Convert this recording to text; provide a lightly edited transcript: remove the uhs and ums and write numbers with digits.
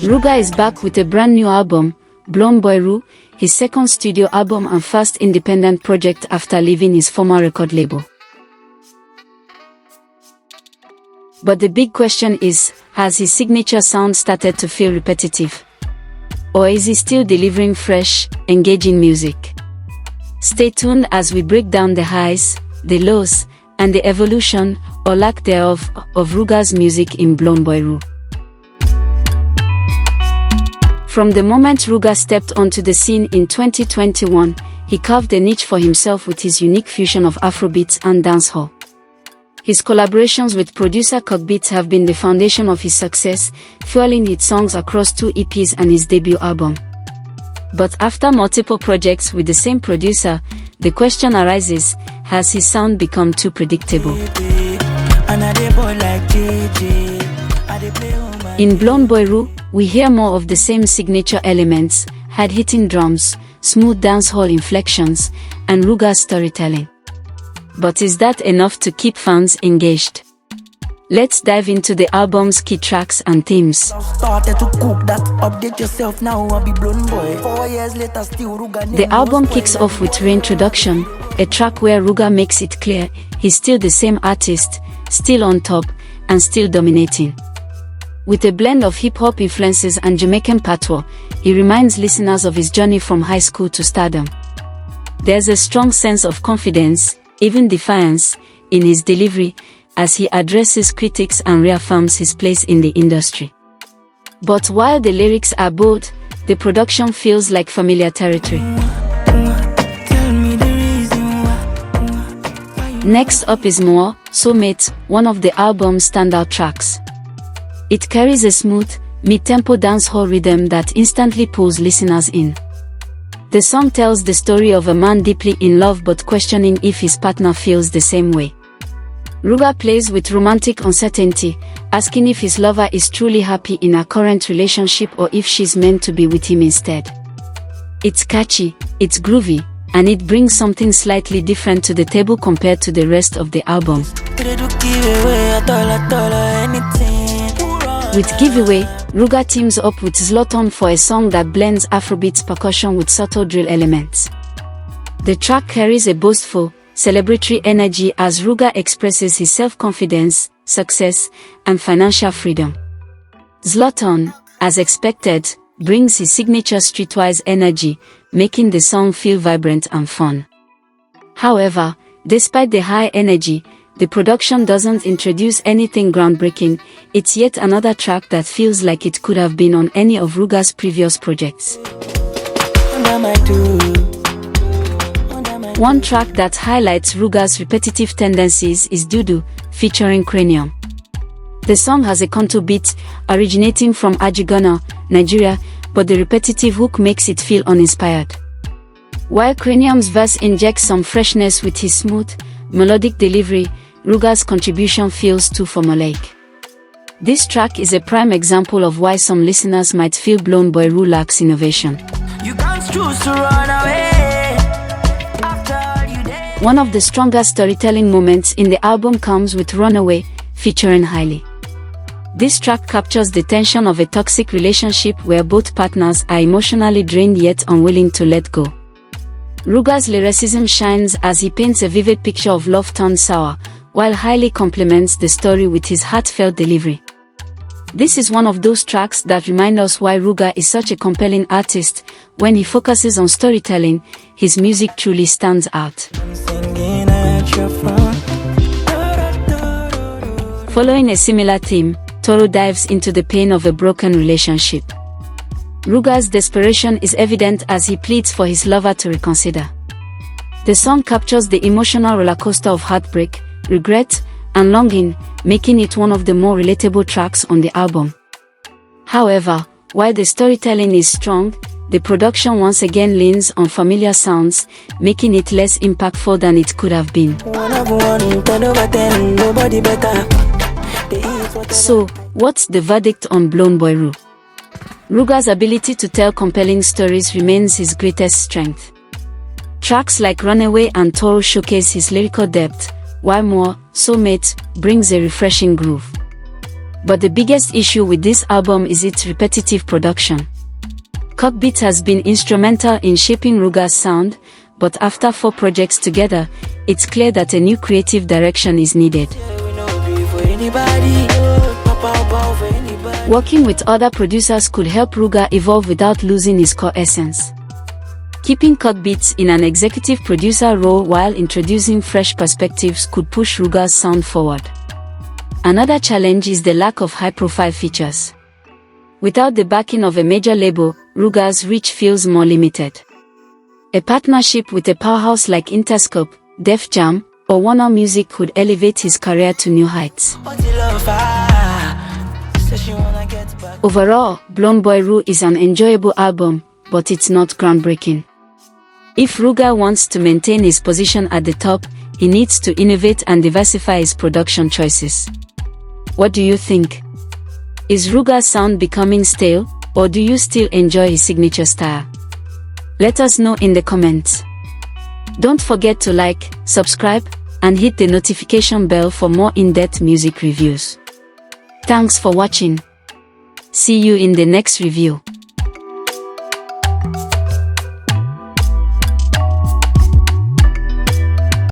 Ruga is back with a brand new album, Blownboy Ru, his second studio album and first independent project after leaving his former record label. But the big question is, has his signature sound started to feel repetitive? Or is he still delivering fresh, engaging music? Stay tuned as we break down the highs, the lows, and the evolution, or lack thereof, of Ruga's music in Blownboy Ru. From the moment Ruga stepped onto the scene in 2021, he carved a niche for himself with his unique fusion of Afrobeats and dancehall. His collaborations with producer Kukbeats have been the foundation of his success, fueling hit songs across 2 EPs and his debut album. But after multiple projects with the same producer, the question arises, has his sound become too predictable? In Blownboy Ru, we hear more of the same signature elements, hard-hitting drums, smooth dancehall inflections, and Ruga's storytelling. But is that enough to keep fans engaged? Let's dive into the album's key tracks and themes. The album kicks off with Reintroduction, a track where Ruga makes it clear he's still the same artist, still on top, and still dominating. With a blend of hip-hop influences and Jamaican patois, he reminds listeners of his journey from high school to stardom. There's a strong sense of confidence, even defiance, in his delivery, as he addresses critics and reaffirms his place in the industry. But while the lyrics are bold, the production feels like familiar territory. Next up is More, Soulmate, one of the album's standout tracks. It carries a smooth, mid-tempo dancehall rhythm that instantly pulls listeners in. The song tells the story of a man deeply in love but questioning if his partner feels the same way. Ruga plays with romantic uncertainty, asking if his lover is truly happy in her current relationship or if she's meant to be with him instead. It's catchy, it's groovy, and it brings something slightly different to the table compared to the rest of the album. With Giveaway, Ruga teams up with Zlatan for a song that blends Afrobeats percussion with subtle drill elements. The track carries a boastful, celebratory energy as Ruga expresses his self-confidence, success, and financial freedom. Zlatan, as expected, brings his signature streetwise energy, making the song feel vibrant and fun. However, despite the high energy, the production doesn't introduce anything groundbreaking. It's yet another track that feels like it could have been on any of Ruga's previous projects. One track that highlights Ruga's repetitive tendencies is Dudu, featuring Kranium. The song has a contour beat, originating from Ajigona, Nigeria, but the repetitive hook makes it feel uninspired. While Kranium's verse injects some freshness with his smooth, melodic delivery, Ruga's contribution feels too formulaic. This track is a prime example of why some listeners might feel Blownboy Ru lacks innovation. You can't choose to run away. One of the strongest storytelling moments in the album comes with Runaway, featuring Haile. This track captures the tension of a toxic relationship where both partners are emotionally drained yet unwilling to let go. Ruga's lyricism shines as he paints a vivid picture of love turned sour, while Haile complements the story with his heartfelt delivery. This is one of those tracks that remind us why Ruga is such a compelling artist. When he focuses on storytelling, his music truly stands out. Following a similar theme, Toro dives into the pain of a broken relationship. Ruga's desperation is evident as he pleads for his lover to reconsider. The song captures the emotional rollercoaster of heartbreak, regret, and longing, making it one of the more relatable tracks on the album. However, while the storytelling is strong, the production once again leans on familiar sounds, making it less impactful than it could have been. So, what's the verdict on Blownboy Ru? Ruga's ability to tell compelling stories remains his greatest strength. Tracks like Runaway and Toro showcase his lyrical depth, while More, Soulmate, brings a refreshing groove. But the biggest issue with this album is its repetitive production. Kukbeats has been instrumental in shaping Ruga's sound, but after 4 projects together, it's clear that a new creative direction is needed. Working with other producers could help Ruga evolve without losing his core essence. Keeping Kukbeats in an executive producer role while introducing fresh perspectives could push Ruga's sound forward. Another challenge is the lack of high-profile features. Without the backing of a major label, Ruga's reach feels more limited. A partnership with a powerhouse like Interscope, Def Jam, or Warner Music could elevate his career to new heights. Overall, Blownboy Ru is an enjoyable album, but it's not groundbreaking. If Ruga wants to maintain his position at the top, he needs to innovate and diversify his production choices. What do you think? Is Ruga's sound becoming stale, or do you still enjoy his signature style? Let us know in the comments. Don't forget to like, subscribe, and hit the notification bell for more in-depth music reviews. Thanks for watching. See you in the next review.